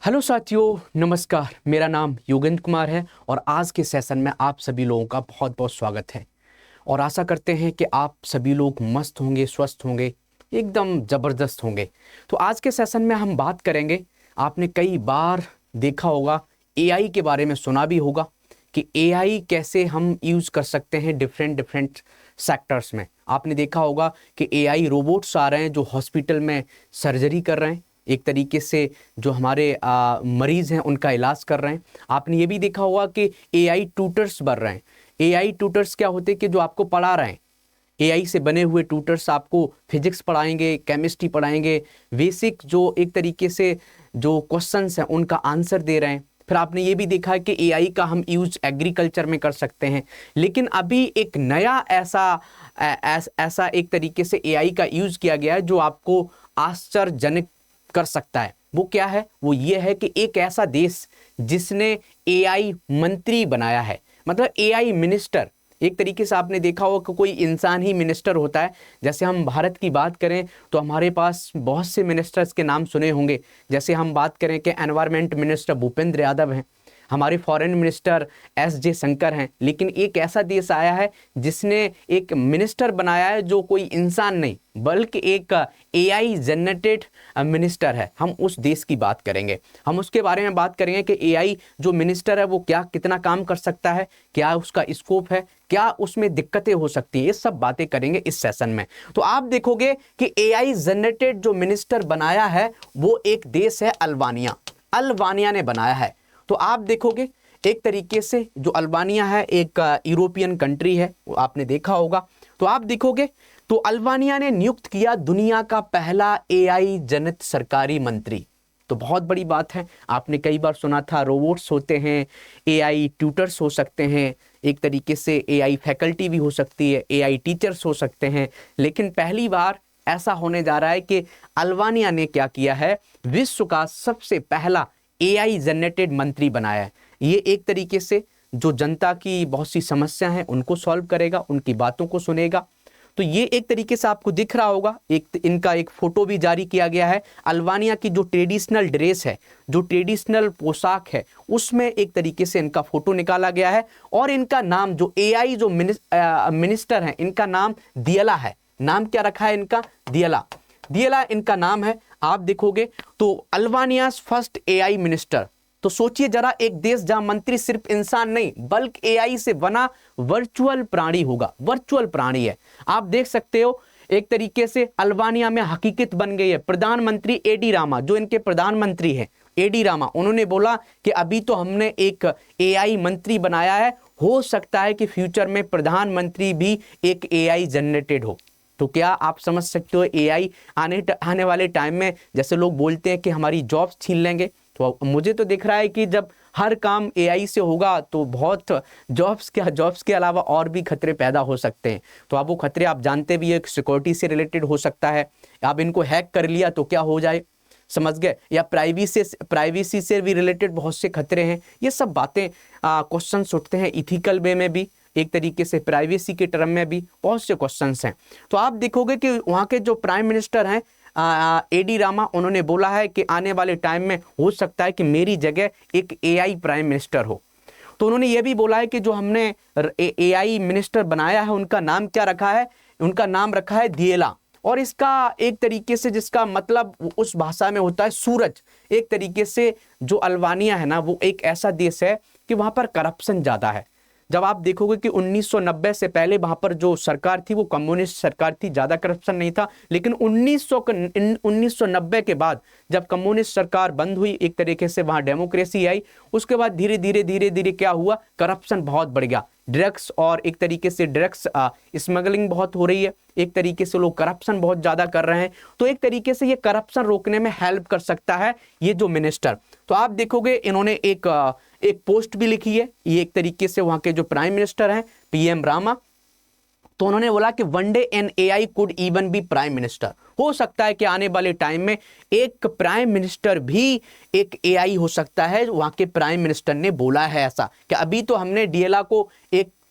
Hello साथियों, नमस्कार। मेरा नाम योगेंद्र कुमार है और आज के सेशन में आप सभी लोगों का बहुत बहुत स्वागत है। और आशा करते हैं कि आप सभी लोग मस्त होंगे, स्वस्थ होंगे, एकदम ज़बरदस्त होंगे। तो आज के सेशन में हम बात करेंगे, आपने कई बार देखा होगा, एआई के बारे में सुना भी होगा कि एआई कैसे हम यूज़ कर सकते हैं डिफरेंट डिफरेंट सेक्टर्स में। आपने देखा होगा कि एआई रोबोट्स आ रहे हैं जो हॉस्पिटल में सर्जरी कर रहे हैं, एक तरीके से जो हमारे मरीज़ हैं उनका इलाज कर रहे हैं। आपने ये भी देखा होगा कि एआई ट्यूटर्स बन रहे हैं। एआई ट्यूटर्स क्या होते हैं कि जो आपको पढ़ा रहे हैं, एआई से बने हुए ट्यूटर्स आपको फिजिक्स पढ़ाएंगे, केमिस्ट्री पढ़ाएंगे, बेसिक जो एक तरीके से जो क्वेश्चंस हैं उनका आंसर दे रहे हैं। फिर आपने ये भी देखा है कि एआई का हम यूज़ एग्रीकल्चर में कर सकते हैं। लेकिन अभी एक नया ऐसा एक तरीके से एआई का यूज़ किया गया है जो आपको आश्चर्यजनक कर सकता है। वो क्या है? वो ये है कि एक ऐसा देश जिसने एआई मंत्री बनाया है, मतलब एआई मिनिस्टर। एक तरीके से आपने देखा होगा कि कोई इंसान ही मिनिस्टर होता है। जैसे हम भारत की बात करें तो हमारे पास बहुत से मिनिस्टर्स के नाम सुने होंगे। जैसे हम बात करें कि एनवायरमेंट मिनिस्टर भूपेंद्र यादव हैं, हमारे फॉरेन मिनिस्टर एस जयशंकर हैं। लेकिन एक ऐसा देश आया है जिसने एक मिनिस्टर बनाया है जो कोई इंसान नहीं बल्कि एक एआई जनरेटेड मिनिस्टर है। हम उस देश की बात करेंगे, हम उसके बारे में बात करेंगे कि एआई जो मिनिस्टर है वो क्या कितना काम कर सकता है, क्या उसका स्कोप है, क्या उसमें दिक्कतें हो सकती है। ये सब बातें करेंगे इस सेशन में। तो आप देखोगे कि एआई जनरेटेड जो मिनिस्टर बनाया है वो एक देश है अल्बानिया। अल्बानिया ने बनाया है। तो आप देखोगे एक तरीके से जो अल्बानिया है एक यूरोपियन कंट्री है, आपने देखा होगा। तो आप देखोगे तो अल्बानिया ने नियुक्त किया दुनिया का पहला एआई जनित सरकारी मंत्री। तो बहुत बड़ी बात है। आपने कई बार सुना था रोबोट्स होते हैं, एआई ट्यूटर्स हो सकते हैं, एक तरीके से एआई फैकल्टी भी हो सकती है, एआई टीचर्स हो सकते हैं। लेकिन पहली बार ऐसा होने जा रहा है कि अल्बानिया ने क्या किया है, विश्व का सबसे पहला एआई जनरेटेड मंत्री बनाया है। ये एक तरीके से जो जनता की बहुत सी समस्या हैं उनको सॉल्व करेगा, उनकी बातों को सुनेगा। तो ये एक तरीके से आपको दिख रहा होगा, एक इनका एक फोटो भी जारी किया गया है। अल्बानिया की जो ट्रेडिशनल ड्रेस है, जो ट्रेडिशनल पोशाक है, उसमें एक तरीके से इनका फोटो निकाला गया है। और इनका नाम जो एआई जो मिनिस्टर है, इनका नाम दियला है। नाम क्या रखा है इनका? दियला। दियला इनका नाम है। आप देखोगे तो अल्बानिया फर्स्ट एआई मिनिस्टर। तो सोचिए जरा, एक देश जहां मंत्री सिर्फ इंसान नहीं बल्कि एआई से बना वर्चुअल प्राणी होगा। वर्चुअल प्राणी है। आप देख सकते हो एक तरीके से अल्बानिया में हकीकत बन गई है। प्रधानमंत्री एडी रामा, जो इनके प्रधानमंत्री हैं, एडी रामा, उन्होंने बोला कि अभी तो हमने एक एआई मंत्री बनाया है, हो सकता है कि फ्यूचर में प्रधानमंत्री भी एक एआई जनरेटेड हो। तो क्या आप समझ सकते हो एआई आने वाले टाइम में, जैसे लोग बोलते हैं कि हमारी जॉब्स छीन लेंगे, तो मुझे तो दिख रहा है कि जब हर काम एआई से होगा तो बहुत जॉब्स के अलावा और भी खतरे पैदा हो सकते हैं। तो अब वो खतरे आप जानते भी है, सिक्योरिटी से रिलेटेड हो सकता है। आप इनको हैक कर लिया तो क्या हो जाए, समझ गए? या प्राइवेसी से भी रिलेटेड बहुत से खतरे हैं। ये सब बातें क्वेश्चन उठते हैं इथिकल वे में भी, एक तरीके से प्राइवेसी के टर्म में भी बहुत से क्वेश्चंस हैं। तो आप देखोगे कि वहाँ के जो प्राइम मिनिस्टर हैं एडी रामा, उन्होंने बोला है कि आने वाले टाइम में हो सकता है कि मेरी जगह एक एआई प्राइम मिनिस्टर हो। तो उन्होंने ये भी बोला है कि जो हमने एआई मिनिस्टर बनाया है उनका नाम क्या रखा है? उनका नाम रखा है दियला। और इसका एक तरीके से जिसका मतलब उस भाषा में होता है सूरज। एक तरीके से जो अल्बानिया है ना, वो एक ऐसा देश है कि वहाँ पर करप्शन ज़्यादा है। जब आप देखोगे कि 1990 से पहले वहां पर जो सरकार थी वो कम्युनिस्ट सरकार थी, ज़्यादा करप्शन नहीं था। लेकिन 1990 के बाद जब कम्युनिस्ट सरकार बंद हुई, एक तरीके से वहां डेमोक्रेसी आई, उसके बाद धीरे धीरे क्या हुआ, करप्शन बहुत बढ़ गया। ड्रग्स और एक तरीके से ड्रग्स स्मगलिंग बहुत हो रही है, एक तरीके से लोग करप्शन बहुत ज़्यादा कर रहे हैं। तो एक तरीके से ये करप्शन रोकने में हेल्प कर सकता है ये जो मिनिस्टर। तो आप देखोगे इन्होंने एक पोस्ट भी लिखी है, ये एक तरीके से वहाँ के जो प्राइम मिनिस्टर हैं पीएम रामा। तो उन्होंने बोला कि one day an AI could even be prime minister. हो सकता है कि आने वाले टाइम में एक प्राइम मिनिस्टर भी एक एआई हो सकता है। वहाँ के प्राइम मिनिस्टर ने बोला है ऐसा कि अभी तो हमने डीएलआ को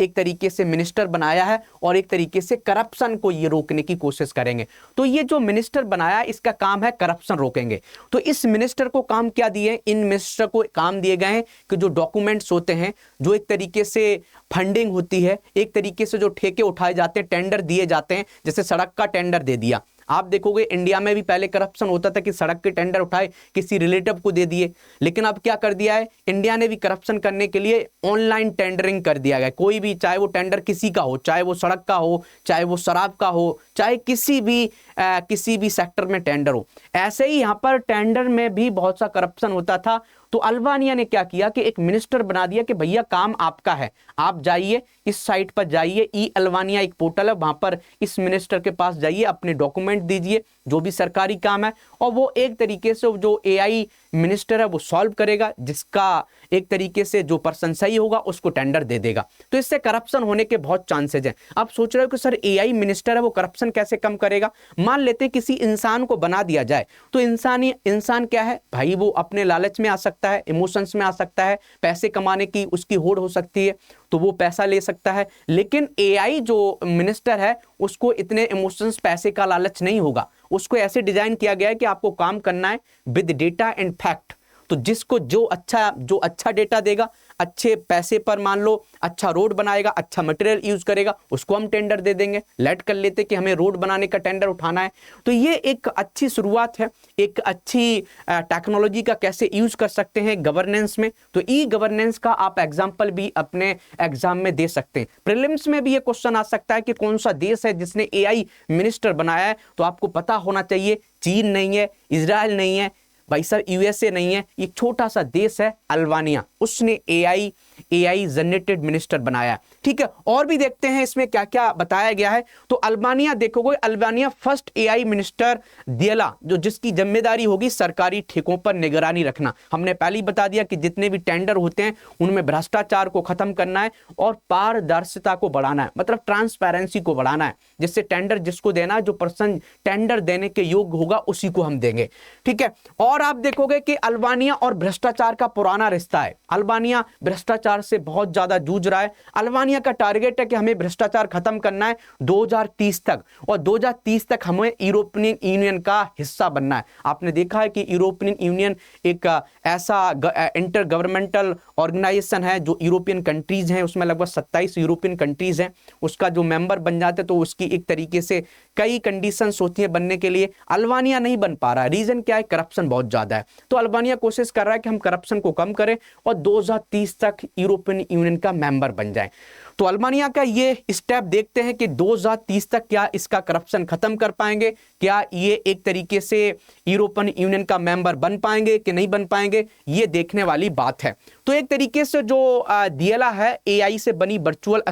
एक तरीके से मिनिस्टर बनाया है और एक तरीके से करप्शन को ये रोकने की कोशिश करेंगे। तो ये जो मिनिस्टर बनाया इसका काम है करप्शन रोकेंगे। तो इस मिनिस्टर को काम क्या दिए, इन मिनिस्टर को काम दिए गए हैं कि जो डॉक्यूमेंट्स होते हैं, जो एक तरीके से फंडिंग होती है, एक तरीके से जो ठेके उठाए जाते हैं, टेंडर दिए जाते हैं, जैसे सड़क का टेंडर दे दिया। आप देखोगे इंडिया में भी पहले करप्शन होता था कि सड़क के टेंडर उठाए किसी रिलेटिव को दे दिए, लेकिन अब क्या कर दिया है, इंडिया ने भी करप्शन करने के लिए ऑनलाइन टेंडरिंग कर दिया गया। कोई भी, चाहे वो टेंडर किसी का हो, चाहे वो सड़क का हो, चाहे वो शराब का हो, चाहे किसी भी सेक्टर में टेंडर हो, ऐसे ही यहाँ पर टेंडर में भी बहुत सा करप्शन होता था। तो अल्बानिया ने क्या किया कि एक मिनिस्टर बना दिया कि भैया काम आपका है, आप जाइए इस साइट पर जाइए, ई अल्बानिया एक पोर्टल है, वहां पर इस मिनिस्टर के पास जाइए, अपने डॉक्यूमेंट दीजिए, जो भी सरकारी काम है, और वो एक तरीके से जो एआई मिनिस्टर है वो सॉल्व करेगा, जिसका एक तरीके से जो पर्सन सही होगा उसको टेंडर दे देगा। तो इससे करप्शन होने के बहुत चांसेज हैं। आप सोच रहे हो कि सर एआई मिनिस्टर है वो करप्शन कैसे कम करेगा? मान लेते हैं किसी इंसान को बना दिया जाए, तो इंसान क्या है भाई, वो अपने लालच में आ सकता है, इमोशंस में आ सकता है, पैसे कमाने की उसकी होड़ हो सकती है, तो वो पैसा ले सकता है। लेकिन एआई जो मिनिस्टर है उसको इतने इमोशंस, पैसे का लालच नहीं होगा। उसको ऐसे डिजाइन किया गया है कि आपको काम करना है विद डेटा एंड फैक्ट। तो जिसको जो अच्छा डेटा देगा, अच्छे पैसे पर, मान लो अच्छा रोड बनाएगा, अच्छा मटेरियल यूज करेगा, उसको हम टेंडर दे देंगे। लेट कर लेते कि हमें रोड बनाने का टेंडर उठाना है। तो ये एक अच्छी शुरुआत है, एक अच्छी टेक्नोलॉजी का कैसे यूज कर सकते हैं गवर्नेंस में। तो ई गवर्नेंस का आप एग्जाम्पल भी अपने एग्जाम में दे सकते हैं। प्रीलिम्स में भी ये क्वेश्चन आ सकता है कि कौन सा देश है जिसने एआई मिनिस्टर बनाया है, तो आपको पता होना चाहिए चीन नहीं है, इजराइल नहीं है, भाई सर यूएसए नहीं है, एक छोटा सा देश है अल्बानिया, उसने एआई जनरेटेड मिनिस्टर बनाया। ठीक है, और भी देखते हैं इसमें क्या क्या बताया गया है। तो अल्बानिया देखोगे, अल्बानिया फर्स्ट एआई मिनिस्टर दियला, जो जिसकी जिम्मेदारी होगी सरकारी ठेकों पर निगरानी रखना। हमने पहले ही बता दिया कि जितने भी टेंडर होते हैं उनमें भ्रष्टाचार को खत्म करना है और पारदर्शिता को बढ़ाना है, मतलब ट्रांसपेरेंसी को बढ़ाना है, जिससे टेंडर जिसको देना है, जो पर्सन टेंडर देने के योग्य होगा उसी को हम देंगे। ठीक है, और आप देखोगे कि अल्बानिया और भ्रष्टाचार का पुराना रिश्ता है। अल्बानिया भ्रष्टाचार से बहुत ज्यादा जूझ रहा है। अल्बानिया का टारगेट है कि हमें भ्रष्टाचार खत्म करना है 2030 तक, और 2030 तक हमें यूरोपियन यूनियन का हिस्सा बनना है। आपने देखा है कि यूरोपियन यूनियन एक ऐसा इंटर गवर्नमेंटल ऑर्गेनाइजेशन है जो यूरोपियन कंट्रीज हैं, उसमें लगभग 27 यूरोपियन कंट्रीज हैं। उसका जो मेंबर बन जाते तो उसकी एक तरीके से कई कंडीशंस होती है बनने के लिए। अल्बानिया नहीं बन पा रहा है, रीजन क्या है, करप्शन बहुत ज्यादा है। तो अल्बानिया कोशिश कर रहा है कि हम करप्शन को कम करें और 2030 तक यूरोपियन यूनियन का मेंबर बन जाए। तो अल्बानिया का ये स्टेप देखते हैं कि 2030 तक क्या इसका करप्शन खत्म कर पाएंगे, क्या ये एक तरीके से यूरोपियन यूनियन का मेंबर बन पाएंगे कि नहीं बन पाएंगे, ये देखने वाली बात है। तो एक तरीके से जो दियला है एआई से बनी वर्चुअल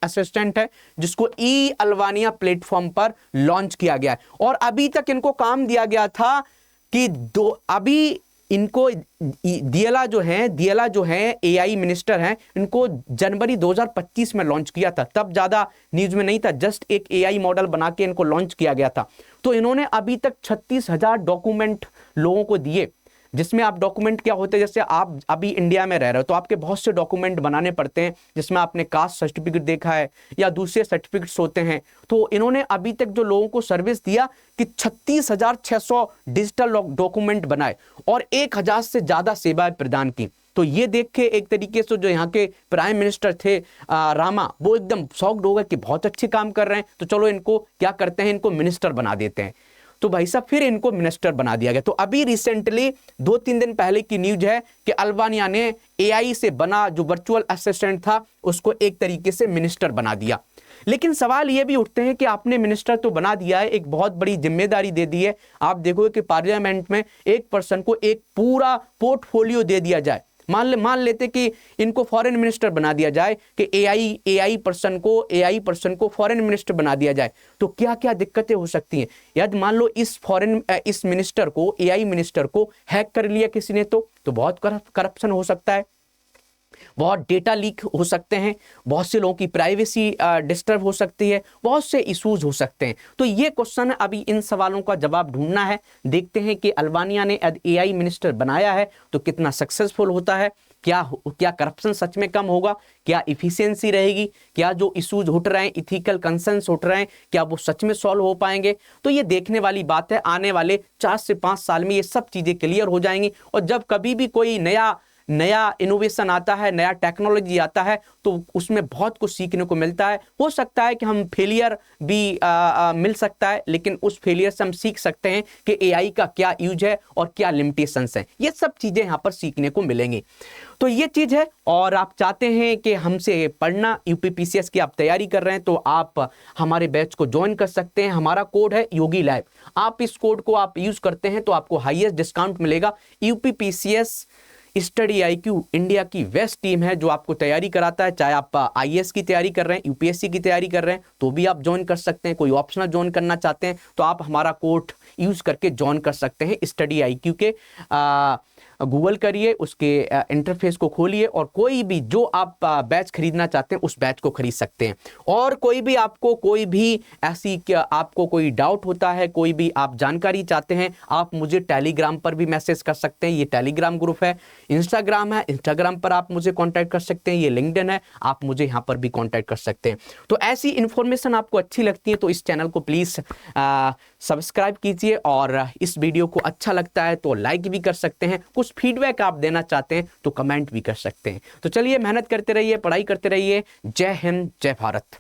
असिस्टेंट है, जिसको ई अल्बानिया प्लेटफॉर्म पर लॉन्च किया गया है। और अभी तक इनको काम दिया गया था कि अभी इनको दियला जो है एआई मिनिस्टर हैं, इनको जनवरी 2025 में लॉन्च किया था। तब ज्यादा न्यूज में नहीं था, जस्ट एक एआई मॉडल बना के इनको लॉन्च किया गया था। तो इन्होंने अभी तक 36,000 डॉक्यूमेंट लोगों को दिए, जिसमें आप डॉक्यूमेंट क्या होते हैं, जैसे आप अभी इंडिया में रह रहे हो तो आपके बहुत से डॉक्यूमेंट बनाने पड़ते हैं, जिसमें आपने कास्ट सर्टिफिकेट देखा है या दूसरे सर्टिफिकेट्स होते हैं। तो इन्होंने अभी तक जो लोगों को सर्विस दिया कि 36,600 डिजिटल डॉक्यूमेंट बनाए और 1,000 से ज्यादा सेवाएं प्रदान की। तो ये देख के एक तरीके से जो यहाँ के प्राइम मिनिस्टर थे रामा, वो एकदम शॉक्ड हो गए कि बहुत अच्छे काम कर रहे हैं, तो चलो इनको क्या करते हैं, इनको मिनिस्टर बना देते हैं। तो भाई साहब फिर इनको मिनिस्टर बना दिया गया। तो अभी रिसेंटली 2-3 दिन पहले की न्यूज है कि अल्बानिया ने एआई से बना जो वर्चुअल असिस्टेंट था उसको एक तरीके से मिनिस्टर बना दिया। लेकिन सवाल ये भी उठते हैं कि आपने मिनिस्टर तो बना दिया है, एक बहुत बड़ी जिम्मेदारी दे दी है। आप देखोगे कि पार्लियामेंट में एक पर्सन को एक पूरा पोर्टफोलियो दे दिया जाए। मान लेते कि इनको फॉरेन मिनिस्टर बना दिया जाए कि एआई पर्सन को फॉरेन मिनिस्टर बना दिया जाए, तो क्या क्या दिक्कतें हो सकती हैं। यदि मान लो इस मिनिस्टर को, एआई मिनिस्टर को हैक कर लिया किसी ने, तो बहुत करप्शन हो सकता है, बहुत डेटा लीक हो सकते हैं, बहुत से लोगों की प्राइवेसी डिस्टर्ब हो सकती है, बहुत से इश्यूज हो सकते हैं। तो ये क्वेश्चन अभी इन सवालों का जवाब ढूंढना है। देखते हैं कि अल्बानिया ने एआई मिनिस्टर बनाया है तो कितना सक्सेसफुल होता है। क्या करप्शन सच में कम होगा, क्या इफिशियंसी रहेगी, क्या जो इश्यूज उठ रहे हैं, इथिकल कंसर्न्स उठ रहे हैं, क्या वो सच में सॉल्व हो पाएंगे। तो ये देखने वाली बात है, आने वाले 4 से 5 साल में ये सब चीजें क्लियर हो जाएंगी। और जब कभी भी कोई नया इनोवेशन आता है, नया टेक्नोलॉजी आता है, तो उसमें बहुत कुछ सीखने को मिलता है। हो सकता है कि हम फेलियर भी मिल सकता है, लेकिन उस फेलियर से हम सीख सकते हैं कि एआई का क्या यूज है और क्या लिमिटेशंस हैं। ये सब चीजें यहाँ पर सीखने को मिलेंगी। तो ये चीज है। और आप चाहते हैं कि हमसे पढ़ना, यूपीपीसीएस की आप तैयारी कर रहे हैं, तो आप हमारे बैच को ज्वाइन कर सकते हैं। हमारा कोड है योगी लैब। आप इस कोड को आप यूज करते हैं तो आपको हाईएस्ट डिस्काउंट मिलेगा। यूपीपीसीएस स्टडी IQ इंडिया की बेस्ट टीम है जो आपको तैयारी कराता है। चाहे आप IAS की तैयारी कर रहे हैं, यूपीएससी की तैयारी कर रहे हैं, तो भी आप ज्वाइन कर सकते हैं। कोई ऑप्शनल ज्वाइन करना चाहते हैं तो आप हमारा कोड यूज करके ज्वाइन कर सकते हैं। स्टडी IQ के गूगल करिए, उसके इंटरफेस को खोलिए और कोई भी जो आप बैच खरीदना चाहते हैं उस बैच को खरीद सकते हैं। और कोई भी ऐसी आपको कोई डाउट होता है, कोई भी आप जानकारी चाहते हैं, आप मुझे टेलीग्राम पर भी मैसेज कर सकते हैं। ये टेलीग्राम ग्रुप है। इंस्टाग्राम है, इंस्टाग्राम पर आप मुझे कांटेक्ट कर सकते हैं। ये लिंक्डइन है, आप मुझे यहाँ पर भी कांटेक्ट कर सकते हैं। तो ऐसी इन्फॉर्मेशन आपको अच्छी लगती है तो इस चैनल को प्लीज़ सब्सक्राइब कीजिए, और इस वीडियो को अच्छा लगता है तो लाइक भी कर सकते हैं। कुछ फीडबैक आप देना चाहते हैं तो कमेंट भी कर सकते हैं। तो चलिए, मेहनत करते रहिए, पढ़ाई करते रहिए। जय हिंद, जय भारत।